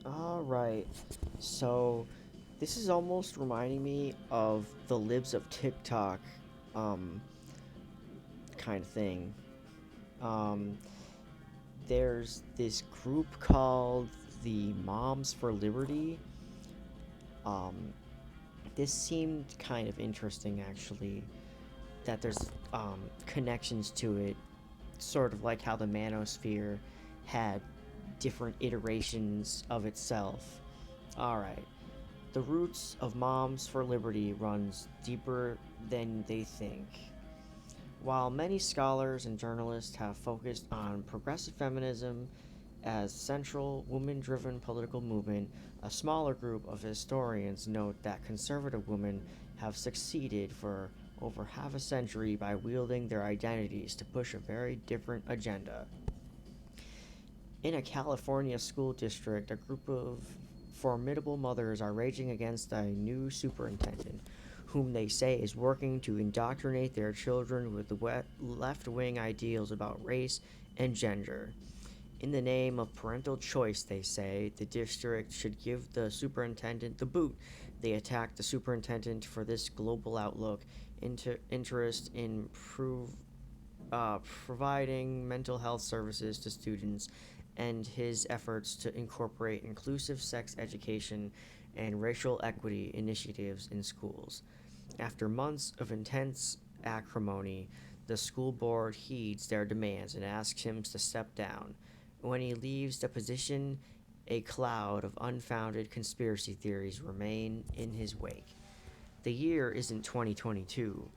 All right. So this is almost reminding me of the libs of TikTok um kind of thing. Um there's this group called the Moms for Liberty. Um this seemed kind of interesting actually that there's connections to it, sort of like how the manosphere had different iterations of itself. All right. The roots of Moms for Liberty runs deeper than they think. While many scholars and journalists have focused on progressive feminism as central women-driven political movement, a smaller group of historians note that conservative women have succeeded for over half a century by wielding their identities to push a very different agenda. In a California school district, a group of formidable mothers are raging against a new superintendent, whom they say is working to indoctrinate their children with left wing ideals about race and gender. In the name of parental choice, they say, the district should give the superintendent the boot. They attack the superintendent for this global outlook, interest in providing mental health services to students, and his efforts to incorporate inclusive sex education and racial equity initiatives in schools. After months of intense acrimony, the school board heeds their demands and asks him to step down. When he leaves the position, a cloud of unfounded conspiracy theories remain in his wake. The year isn't 2022,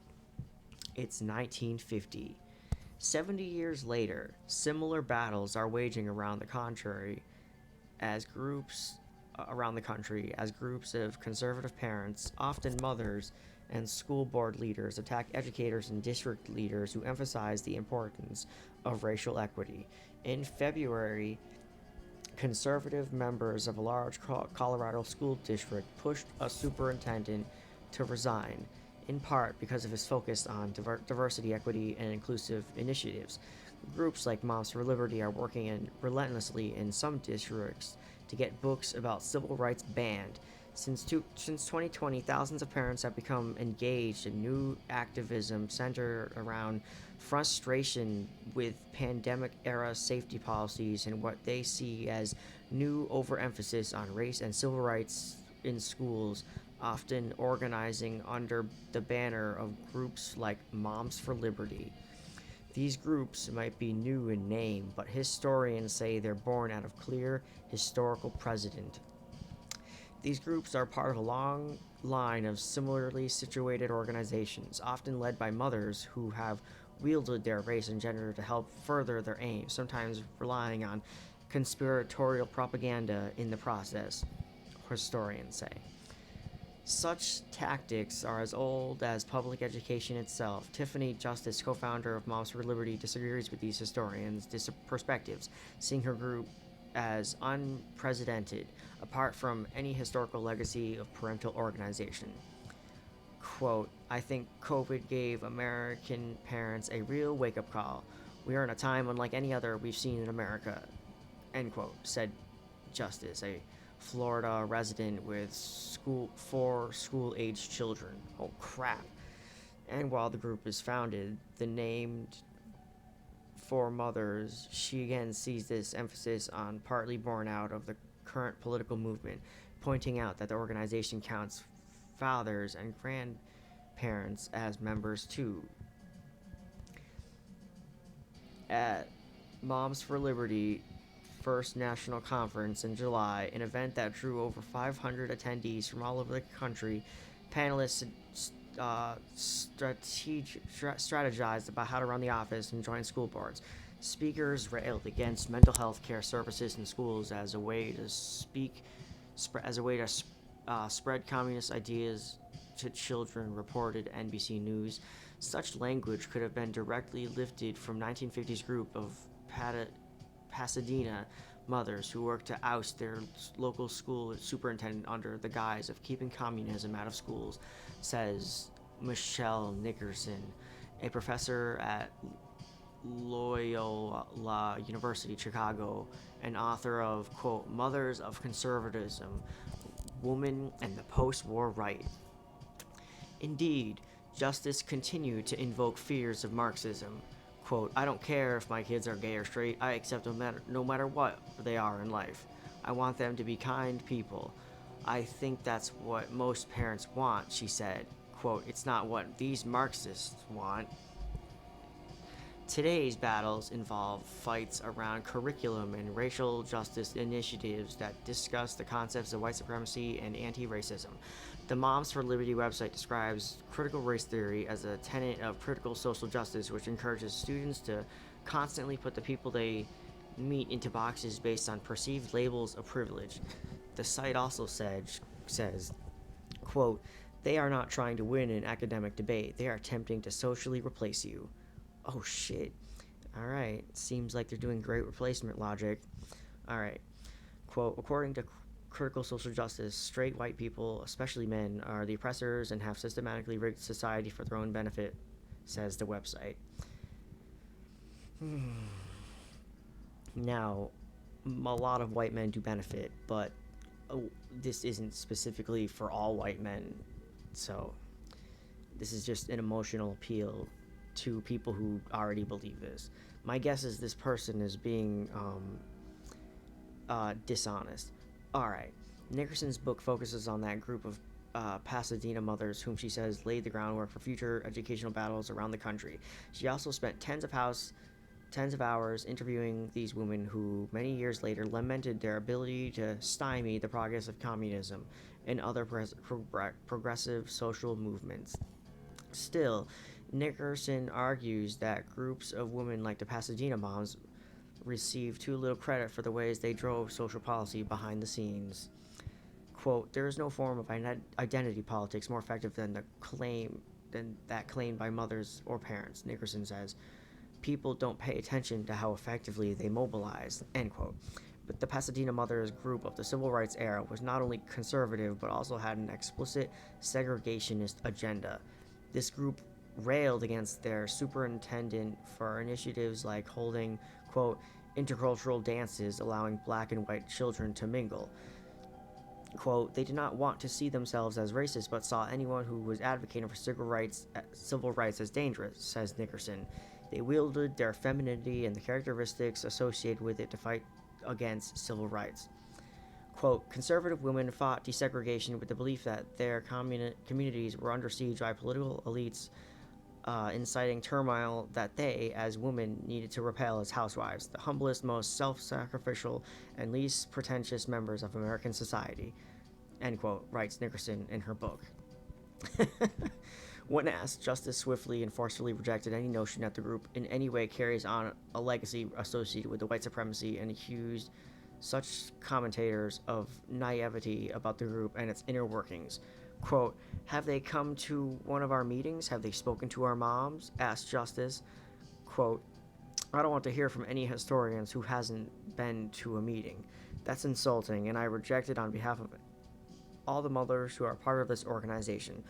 it's 1950. 70 years later, similar battles are waging as groups around the country as groups of conservative parents, often mothers and school board leaders, attack educators and district leaders who emphasize the importance of racial equity. In February, conservative members of a large Colorado school district pushed a superintendent to resign, in part because of his focus on diversity, equity, and inclusive initiatives. Groups like Moms for Liberty are working relentlessly in some districts to get books about civil rights banned. Since 2020, thousands of parents have become engaged in new activism centered around frustration with pandemic era safety policies and what they see as new overemphasis on race and civil rights in schools, often organizing under the banner of groups like Moms for Liberty. These groups might be new in name, but historians say they're born out of clear historical precedent. These groups are part of a long line of similarly situated organizations, often led by mothers who have wielded their race and gender to help further their aims, sometimes relying on conspiratorial propaganda in the process, historians say. Such tactics are as old as public education itself. Tiffany Justice, co founder of Moms for Liberty, disagrees with these historians' perspectives, seeing her group as unprecedented, apart from any historical legacy of parental organization. Quote, I think COVID gave American parents a real wake up call. We are in a time unlike any other we've seen in America, end quote, said Justice, a Florida resident with four school-aged children. Oh crap! And while the group is founded, the named for mothers, she again sees this emphasis on partly born out of the current political movement, pointing out that the organization counts fathers and grandparents as members too. At Moms for Liberty first national conference in July, an event that drew over 500 attendees from all over the country, panelists strategized about how to run the office and join school boards. Speakers railed against mental health care services in schools as a way to spread communist ideas to children, reported NBC News. Such language could have been directly lifted from 1950s group of Pasadena mothers who worked to oust their local school superintendent under the guise of keeping communism out of schools, says Michelle Nickerson, a professor at Loyola University, Chicago, and author of, quote, Mothers of Conservatism, Woman and the Post-War Right. Indeed, Justice continued to invoke fears of Marxism. Quote, I don't care if my kids are gay or straight, I accept them no matter what they are in life. I want them to be kind people. I think that's what most parents want, she said. Quote, it's not what these Marxists want. Today's battles involve fights around curriculum and racial justice initiatives that discuss the concepts of white supremacy and anti-racism. The Moms for Liberty website describes critical race theory as a tenet of critical social justice, which encourages students to constantly put the people they meet into boxes based on perceived labels of privilege. The site also says, quote, they are not trying to win an academic debate. They are attempting to socially replace you. Oh shit. Alright. Seems like they're doing great replacement logic. Alright. Quote, according to critical social justice, straight white people, especially men, are the oppressors and have systematically rigged society for their own benefit, says the website. Now, a lot of white men do benefit, but this isn't specifically for all white men. So, this is just an emotional appeal to people who already believe this. My guess is this person is being dishonest. Alright, Nickerson's book focuses on that group of Pasadena mothers whom she says laid the groundwork for future educational battles around the country. She also spent tens of hours interviewing these women who, many years later, lamented their ability to stymie the progress of communism and other progressive social movements. Still, Nickerson argues that groups of women like the Pasadena Moms receive too little credit for the ways they drove social policy behind the scenes. Quote, there is no form of identity politics more effective than that claimed by mothers or parents, Nickerson says. People don't pay attention to how effectively they mobilize, end quote. But the Pasadena Mothers group of the civil rights era was not only conservative, but also had an explicit segregationist agenda. This group railed against their superintendent for initiatives like holding, quote, intercultural dances allowing black and white children to mingle. Quote, they did not want to see themselves as racist, but saw anyone who was advocating for civil rights as dangerous, says Nickerson. They wielded their femininity and the characteristics associated with it to fight against civil rights. Quote, conservative women fought desegregation with the belief that their communities were under siege by political elites, inciting turmoil that they, as women, needed to repel as housewives, the humblest, most self-sacrificial, and least pretentious members of American society, end quote, writes Nickerson in her book. When asked, Justice swiftly and forcefully rejected any notion that the group in any way carries on a legacy associated with the white supremacy and accused such commentators of naivety about the group and its inner workings. Quote, have they come to one of our meetings? Have they spoken to our moms? Asked Justice. Quote, I don't want to hear from any historians who hasn't been to a meeting. That's insulting, and I reject it on behalf of all the mothers who are part of this organization,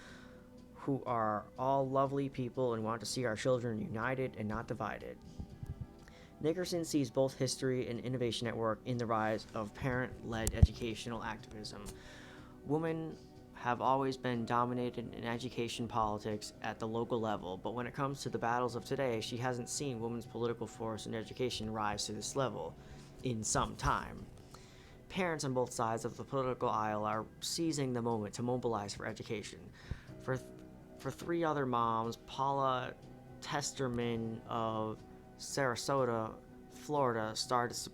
who are all lovely people and want to see our children united and not divided. Nickerson sees both history and innovation at work in the rise of parent-led educational activism. Women have always been dominated in education politics at the local level, but when it comes to the battles of today, she hasn't seen women's political force in education rise to this level in some time. Parents on both sides of the political aisle are seizing the moment to mobilize for education. For three other moms, Paula Testerman of Sarasota, Florida, started to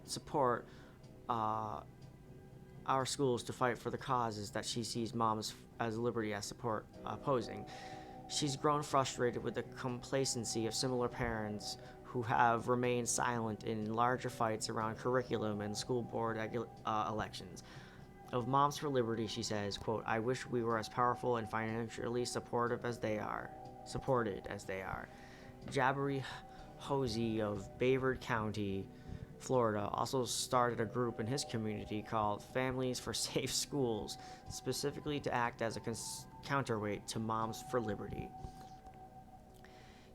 support our schools to fight for the causes that she sees moms as liberty as support opposing. She's grown frustrated with the complacency of similar parents who have remained silent in larger fights around curriculum and school board elections. Of Moms for Liberty, she says, quote, I wish we were as powerful and financially supported as they are. Jabari Hosey of Bayard County, Florida, also started a group in his community called Families for Safe Schools, specifically to act as a counterweight to Moms for Liberty.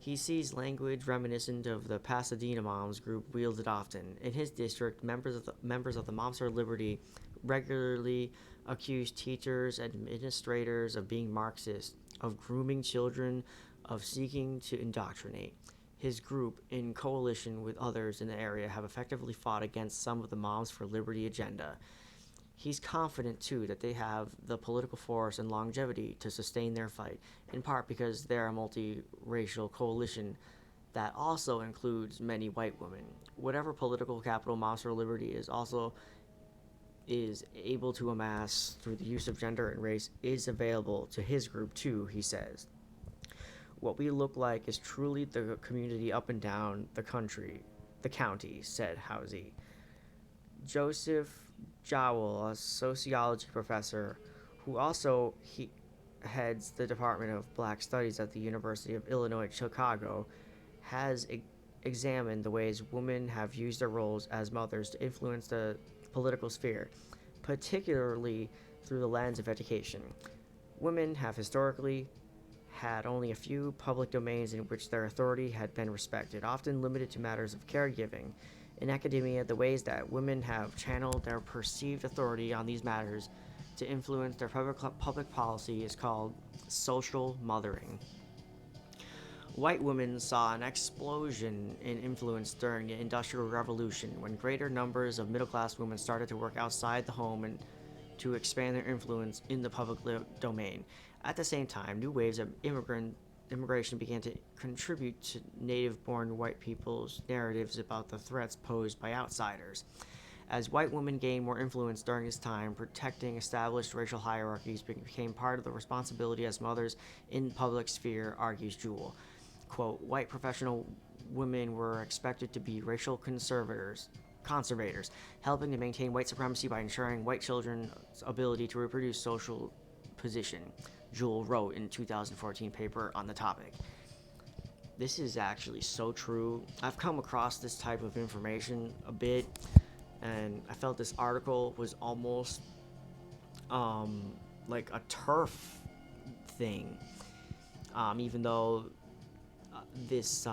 He sees language reminiscent of the Pasadena Moms group wielded often. In his district, members of the Moms for Liberty regularly accuse teachers and administrators of being Marxist, of grooming children, of seeking to indoctrinate. His group, in coalition with others in the area, have effectively fought against some of the Moms for Liberty agenda. He's confident, too, that they have the political force and longevity to sustain their fight, in part because they're a multiracial coalition that also includes many white women. Whatever political capital Moms for Liberty is able to amass through the use of gender and race is available to his group, too, he says. What we look like is truly the community up and down the county, said Housey. Joseph Jowell, a sociology professor who also heads the Department of Black Studies at the University of Illinois Chicago, has examined the ways women have used their roles as mothers to influence the political sphere, particularly through the lens of education. Women have historically had only a few public domains in which their authority had been respected, often limited to matters of caregiving. In academia, the ways that women have channeled their perceived authority on these matters to influence their public policy is called social mothering. White women saw an explosion in influence during the Industrial Revolution when greater numbers of middle-class women started to work outside the home and to expand their influence in the public domain. At the same time, new waves of immigration began to contribute to native-born white people's narratives about the threats posed by outsiders. As white women gained more influence during this time, protecting established racial hierarchies became part of the responsibility as mothers in the public sphere, argues Jewell. Quote, white professional women were expected to be racial conservators, helping to maintain white supremacy by ensuring white children's ability to reproduce social position, Jewell wrote in a 2014 paper on the topic. This is actually so true. I've come across this type of information a bit, and I felt this article was almost like a Terf thing, even though this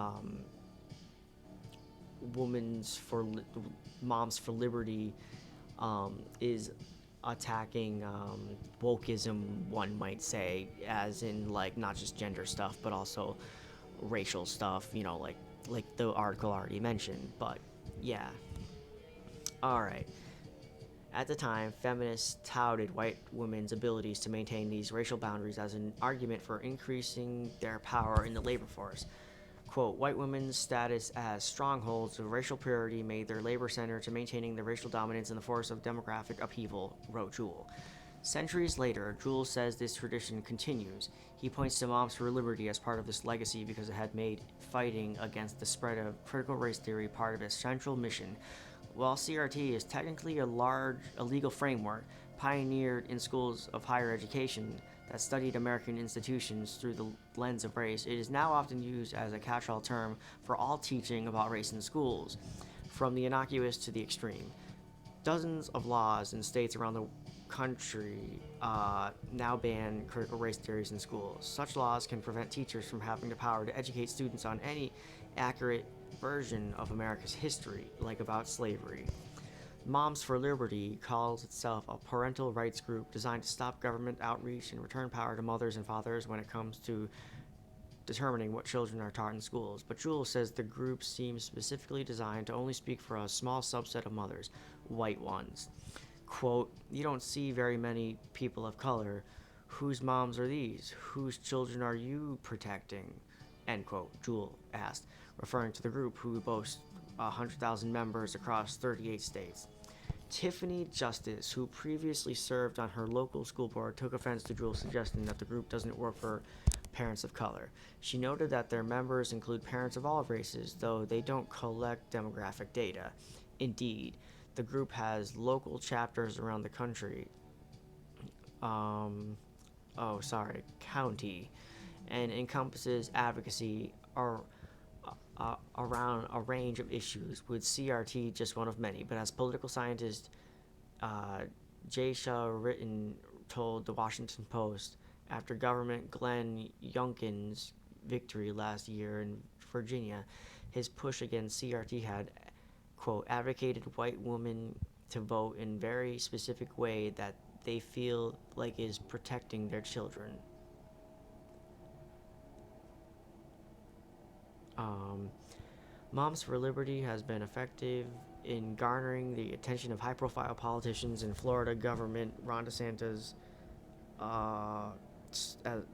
Moms for Liberty is attacking wokeism, one might say, as in like not just gender stuff but also racial stuff, like the article already mentioned. But yeah, all right. At the time, feminists touted white women's abilities to maintain these racial boundaries as an argument for increasing their power in the labor force. Quote, white women's status as strongholds of racial purity made their labor center to maintaining the racial dominance in the force of demographic upheaval, wrote Jewell. Centuries later, Jewell says this tradition continues. He points to Moms for Liberty as part of this legacy because it had made fighting against the spread of critical race theory part of its central mission. While CRT is technically a legal framework pioneered in schools of higher education that studied American institutions through the lens of race, it is now often used as a catch-all term for all teaching about race in schools, from the innocuous to the extreme. Dozens of laws in states around the country now ban critical race theories in schools. Such laws can prevent teachers from having the power to educate students on any accurate version of America's history, like about slavery. Moms for Liberty calls itself a parental rights group designed to stop government outreach and return power to mothers and fathers when it comes to determining what children are taught in schools. But Jewell says the group seems specifically designed to only speak for a small subset of mothers, white ones. Quote, you don't see very many people of color. Whose moms are these? Whose children are you protecting? End quote, Jewell asked, referring to the group who boasts 100,000 members across 38 states. Tiffany Justice, who previously served on her local school board, took offense to Jewell's suggestion that the group doesn't work for parents of color. She noted that their members include parents of all races, though they don't collect demographic data. Indeed, the group has local chapters around the county, and encompasses advocacy around a range of issues, with CRT just one of many. But as political scientist Jasha Ritten told the Washington Post, after government Glenn Youngkin's victory last year in Virginia, his push against CRT had, quote, advocated white women to vote in very specific way that they feel like is protecting their children. Um, Moms for Liberty has been effective in garnering the attention of high-profile politicians in Florida government. Ron DeSantis uh,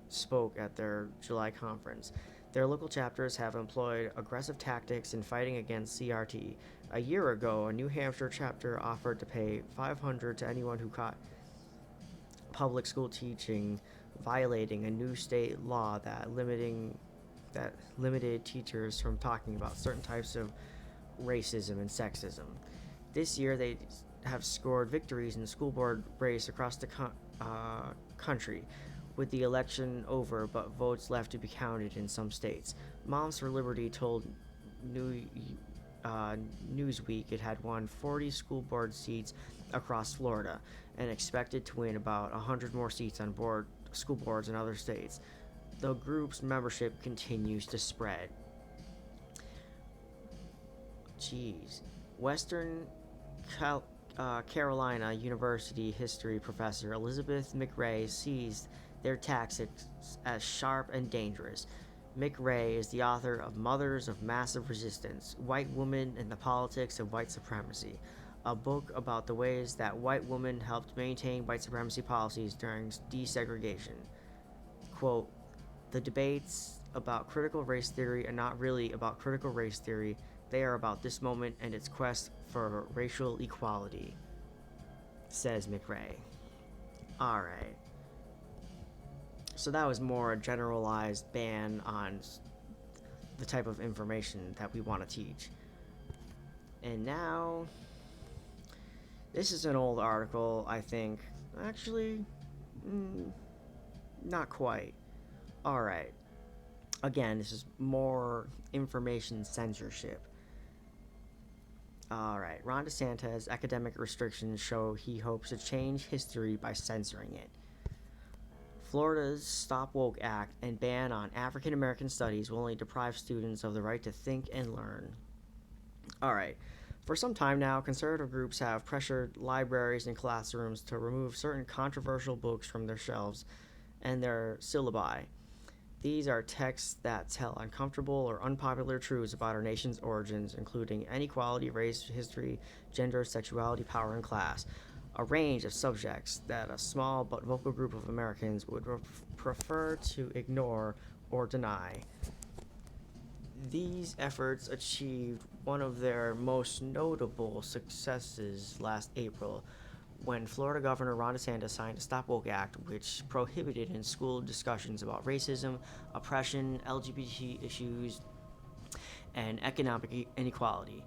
spoke at their July conference. Their local chapters have employed aggressive tactics in fighting against CRT. A year ago, a New Hampshire chapter offered to pay $500 to anyone who caught public school teaching violating a new state law that limited teachers from talking about certain types of racism and sexism. This year, they have scored victories in the school board race across the country, with the election over but votes left to be counted in some states. Moms for Liberty told New Newsweek it had won 40 school board seats across Florida and expected to win about 100 more seats on school boards in other states. The group's membership continues to spread. Jeez. Western Carolina University history professor Elizabeth McRae sees their tactics as sharp and dangerous. McRae is the author of Mothers of Massive Resistance: White Women and the Politics of White Supremacy, a book about the ways that white women helped maintain white supremacy policies during desegregation. Quote, the debates about critical race theory are not really about critical race theory, they are about this moment and its quest for racial equality, says McRae. Alright. So that was more a generalized ban on the type of information that we want to teach. And now, this is an old article, I think. Actually, not quite. Alright. Again, this is more information censorship. Alright. Ron DeSantis' academic restrictions show he hopes to change history by censoring it. Florida's Stop Woke Act and ban on African American studies will only deprive students of the right to think and learn. Alright. For some time now, conservative groups have pressured libraries and classrooms to remove certain controversial books from their shelves and their syllabi. These are texts that tell uncomfortable or unpopular truths about our nation's origins, including inequality, race, history, gender, sexuality, power, and class. A range of subjects that a small but vocal group of Americans would prefer to ignore or deny. These efforts achieved one of their most notable successes last April, when Florida Governor Ron DeSantis signed the Stop Woke Act, which prohibited in school discussions about racism, oppression, LGBT issues, and economic inequality.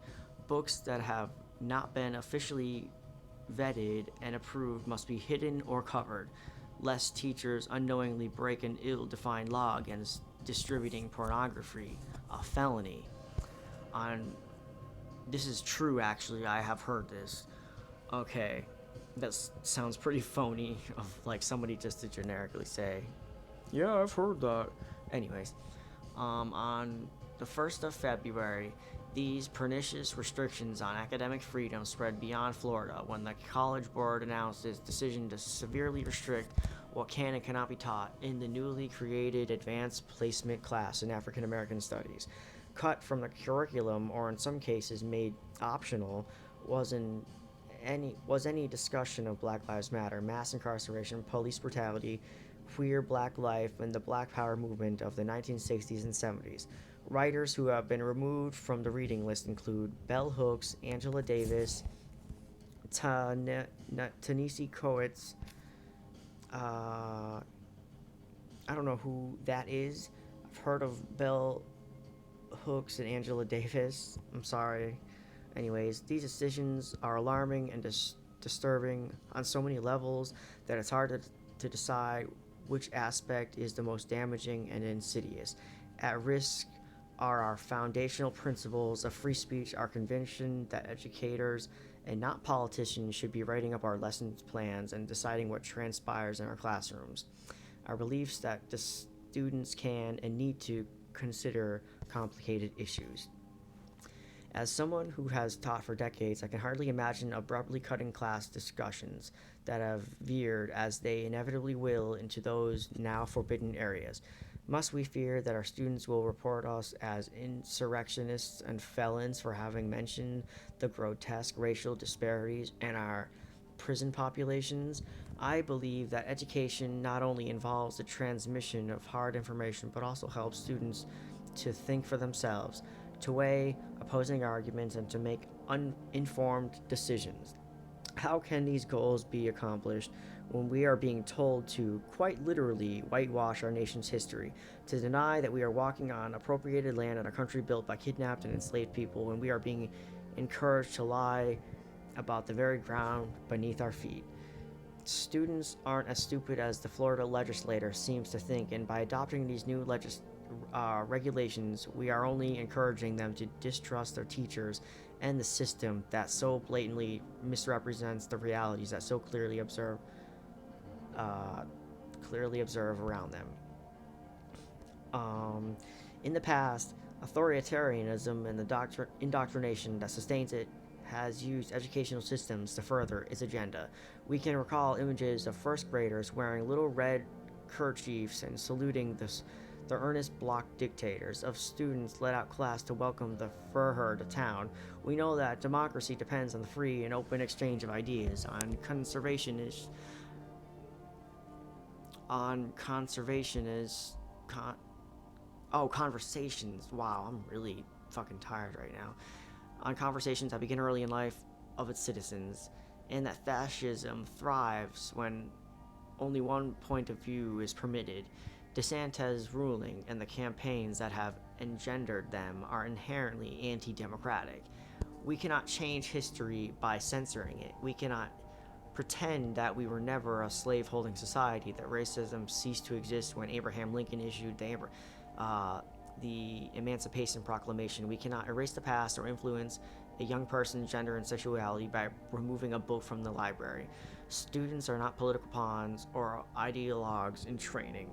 Books that have not been officially vetted and approved must be hidden or covered, lest teachers unknowingly break an ill-defined law against distributing pornography, a felony. This is true, actually. I have heard this. Okay. That sounds pretty phony of like somebody just to generically say, yeah, I've heard that. Anyways, on the 1st of February, these pernicious restrictions on academic freedom spread beyond Florida when the College Board announced its decision to severely restrict what can and cannot be taught in the newly created Advanced Placement class in African American Studies. Cut from the curriculum, or in some cases made optional, was any discussion of Black Lives Matter, mass incarceration, police brutality, queer Black life, and the Black Power movement of the 1960s and 70s. Writers who have been removed from the reading list include Bell Hooks, Angela Davis, Ta-Nehisi Coates. I don't know who that is. I've heard of Bell Hooks and Angela Davis. I'm sorry. Anyways, these decisions are alarming and disturbing on so many levels that it's hard to decide which aspect is the most damaging and insidious. At risk are our foundational principles of free speech, our conviction that educators and not politicians should be writing up our lesson plans and deciding what transpires in our classrooms. Our beliefs that the students can and need to consider complicated issues. As someone who has taught for decades, I can hardly imagine abruptly cutting class discussions that have veered, as they inevitably will, into those now forbidden areas. Must we fear that our students will report us as insurrectionists and felons for having mentioned the grotesque racial disparities in our prison populations? I believe that education not only involves the transmission of hard information but also helps students to think for themselves, to weigh opposing arguments, and to make uninformed decisions. How can these goals be accomplished when we are being told to, quite literally, whitewash our nation's history, to deny that we are walking on appropriated land in a country built by kidnapped and enslaved people, when we are being encouraged to lie about the very ground beneath our feet? Students aren't as stupid as the Florida legislator seems to think, and by adopting these new regulations, we are only encouraging them to distrust their teachers and the system that so blatantly misrepresents the realities that so clearly observe around them. In the past, authoritarianism and the indoctrination that sustains it has used educational systems to further its agenda. We can recall images of first graders wearing little red kerchiefs and saluting the earnest block dictators, of students let out class to welcome the fur herd to town. We know that democracy depends on the free and open exchange of ideas, conversations. Wow, I'm really fucking tired right now. On conversations that begin early in life of its citizens, and that fascism thrives when only one point of view is permitted. Desantes' ruling and the campaigns that have engendered them are inherently anti-democratic. We cannot change history by censoring it. We cannot pretend that we were never a slave-holding society, that racism ceased to exist when Abraham Lincoln issued the Emancipation Proclamation. We cannot erase the past or influence a young person's gender and sexuality by removing a book from the library. Students are not political pawns or ideologues in training.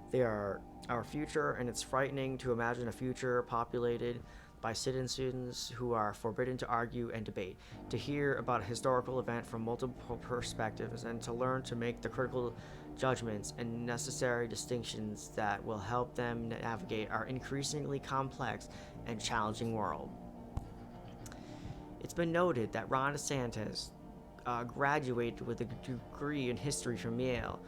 They are our future, and it's frightening to imagine a future populated by citizens who are forbidden to argue and debate, to hear about a historical event from multiple perspectives, and to learn to make the critical judgments and necessary distinctions that will help them navigate our increasingly complex and challenging world. It's been noted that Ron DeSantis graduated with a degree in history from Yale,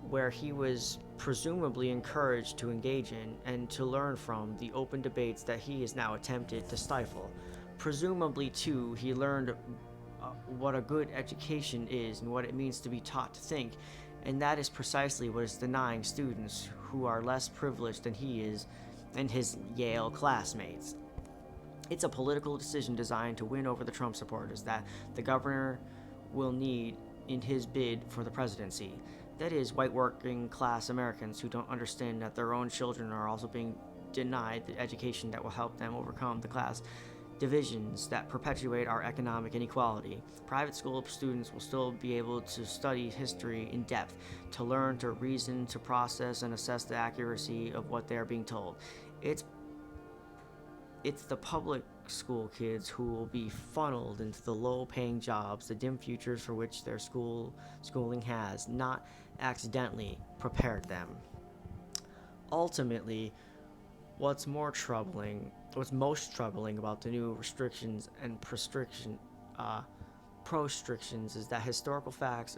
where he was presumably encouraged to engage in and to learn from the open debates that he has now attempted to stifle. Presumably, too, he learned what a good education is and what it means to be taught to think, and that is precisely what is denying students who are less privileged than he is and his Yale classmates. It's a political decision designed to win over the Trump supporters that the governor will need in his bid for the presidency. That is, white working class Americans who don't understand that their own children are also being denied the education that will help them overcome the class divisions that perpetuate our economic inequality. Private school students will still be able to study history in depth, to learn, to reason, to process, and assess the accuracy of what they are being told. It's the public school kids who will be funneled into the low-paying jobs, the dim futures for which their schooling has not accidentally prepared them. Ultimately, what's most troubling about the new restrictions and proscriptions is that historical facts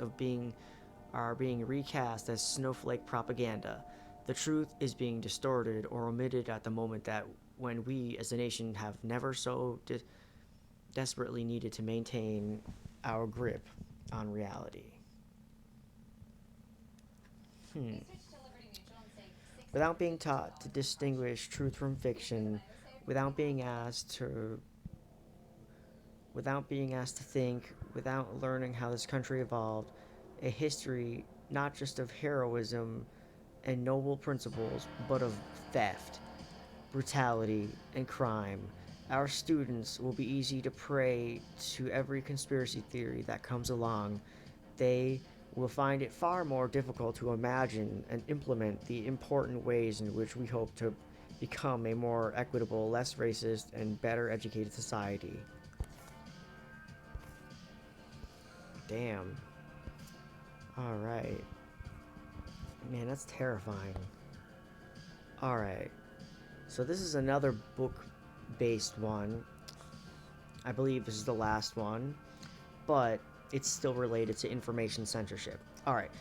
are being recast as snowflake propaganda. The truth is being distorted or omitted at the moment that when we as a nation have never so desperately needed to maintain our grip on reality. Without being taught to distinguish truth from fiction, without being asked to think, without learning how this country evolved, a history not just of heroism and noble principles, but of theft, brutality, and crime, our students will be easy to prey to every conspiracy theory that comes along. They will find it far more difficult to imagine and implement the important ways in which we hope to become a more equitable, less racist, and better educated society. Damn. Alright. Man, that's terrifying. Alright. So this is another book-based one. I believe this is the last one, but it's still related to information censorship. Alright.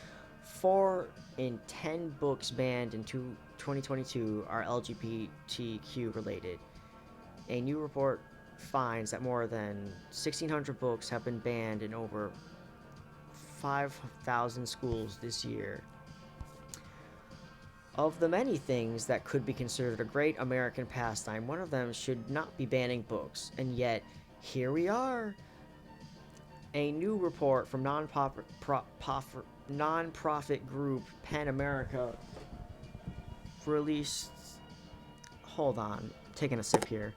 4 in 10 books banned in 2022 are LGBTQ related. A new report finds that more than 1,600 books have been banned in over 5,000 schools this year. Of the many things that could be considered a great American pastime, one of them should not be banning books, and yet here we are. A new report from nonprofit group PEN America released. Hold on, taking a sip here.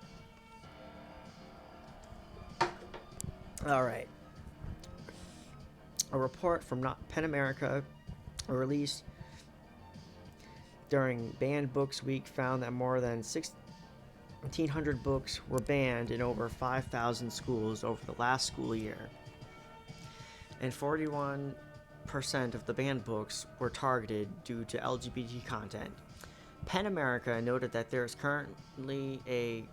Alright. A report from PEN America released during Banned Books Week found that more than 1,600 books were banned in over 5,000 schools over the last school year. And 41% of the banned books were targeted due to LGBT content. PEN America noted that there is currently a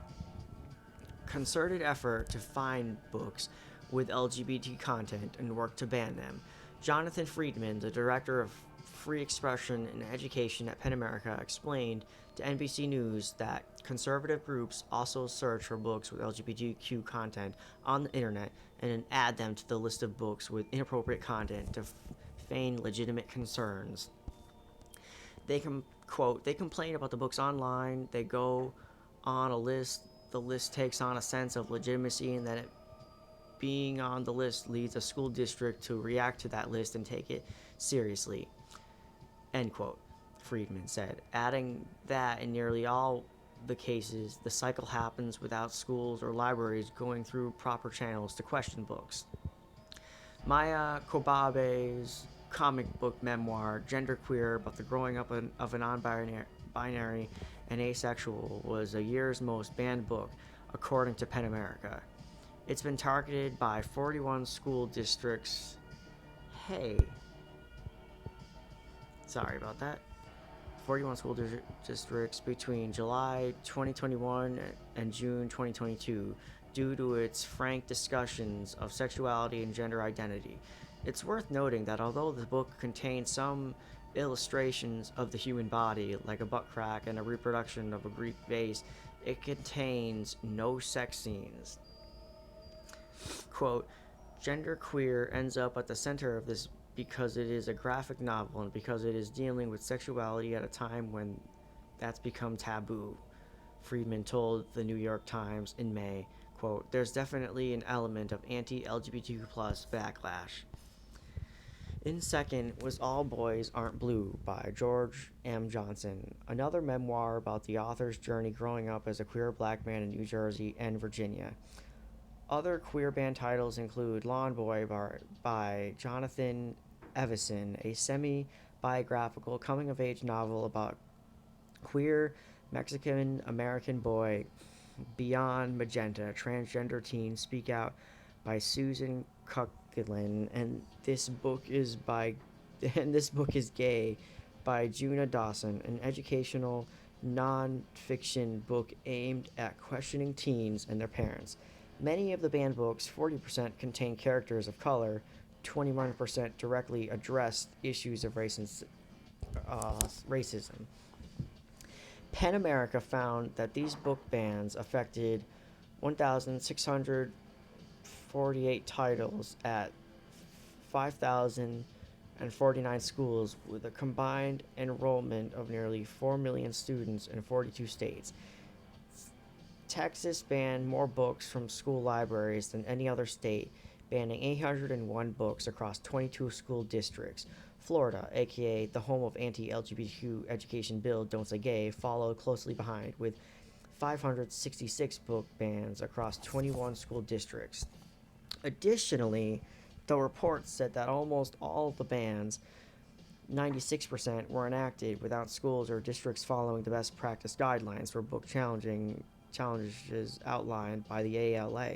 concerted effort to find books with LGBT content and work to ban them. Jonathan Friedman, the director of free expression and education at PEN America, explained to NBC News that conservative groups also search for books with LGBTQ content on the internet and then add them to the list of books with inappropriate content to feign legitimate concerns. They quote, they complain about the books online, they go on a list, the list takes on a sense of legitimacy, and then it being on the list leads a school district to react to that list and take it seriously. End quote, Friedman said, adding that in nearly all the cases, the cycle happens without schools or libraries going through proper channels to question books. Maya Kobabe's comic book memoir, Genderqueer, about the growing up of a non-binary and asexual, was a year's most banned book, according to PEN America. It's been targeted by 41 school districts. Sorry about that. 41 school districts between July 2021 and June 2022 due to its frank discussions of sexuality and gender identity. It's worth noting that although the book contains some illustrations of the human body, like a butt crack and a reproduction of a Greek vase, it contains no sex scenes. Quote, Genderqueer ends up at the center of this because it is a graphic novel and because it is dealing with sexuality at a time when that's become taboo, Friedman told the New York Times in May. Quote, there's definitely an element of anti-LGBTQ plus backlash. In second was All Boys Aren't Blue by George M. Johnson, another memoir about the author's journey growing up as a queer black man in New Jersey and Virginia. Other queer band titles include Lawn Boy by Jonathan Evison, a semi-biographical coming-of-age novel about queer Mexican-American boy Beyond Magenta, a transgender teen speak out by Susan Cucklin, and this book is Gay by Juna Dawson, an educational non-fiction book aimed at questioning teens and their parents. Many of the banned books, 40%, contain characters of color, 21% directly address issues of racism. PEN America found that these book bans affected 1,648 titles at 5,049 schools with a combined enrollment of nearly 4 million students in 42 states. Texas banned more books from school libraries than any other state, banning 801 books across 22 school districts. Florida, aka the home of anti-LGBTQ education bill Don't Say Gay, followed closely behind with 566 book bans across 21 school districts. Additionally, the report said that almost all of the bans 96% were enacted without schools or districts following the best practice guidelines for book challenges outlined by the ALA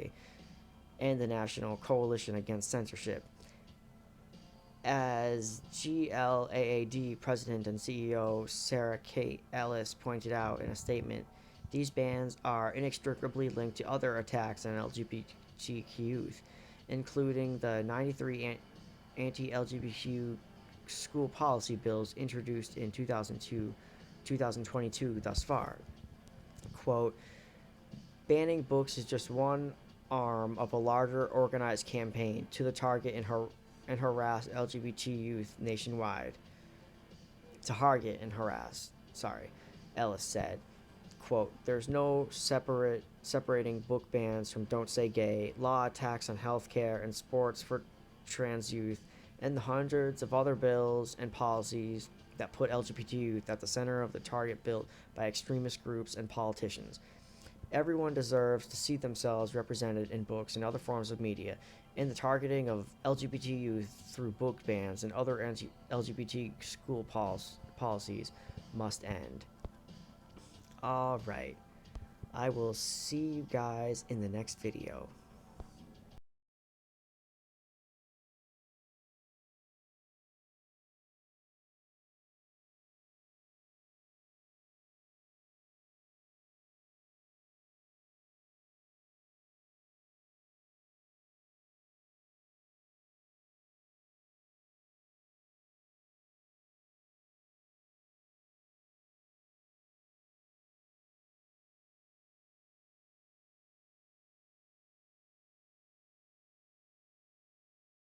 and the National Coalition Against Censorship. As GLAAD President and CEO Sarah Kate Ellis pointed out in a statement, these bans are inextricably linked to other attacks on LGBTQ youth, including the 93 anti-LGBTQ school policy bills introduced in 2022 thus far. Quote, banning books is just one arm of a larger organized campaign to target and harass LGBT youth nationwide. Ellis said. Quote, there's no separating book bans from Don't Say Gay, law attacks on healthcare and sports for trans youth, and the hundreds of other bills and policies that put LGBT youth at the center of the target built by extremist groups and politicians. Everyone deserves to see themselves represented in books and other forms of media, and the targeting of LGBT youth through book bans and other anti-LGBT school policies must end. Alright, I will see you guys in the next video.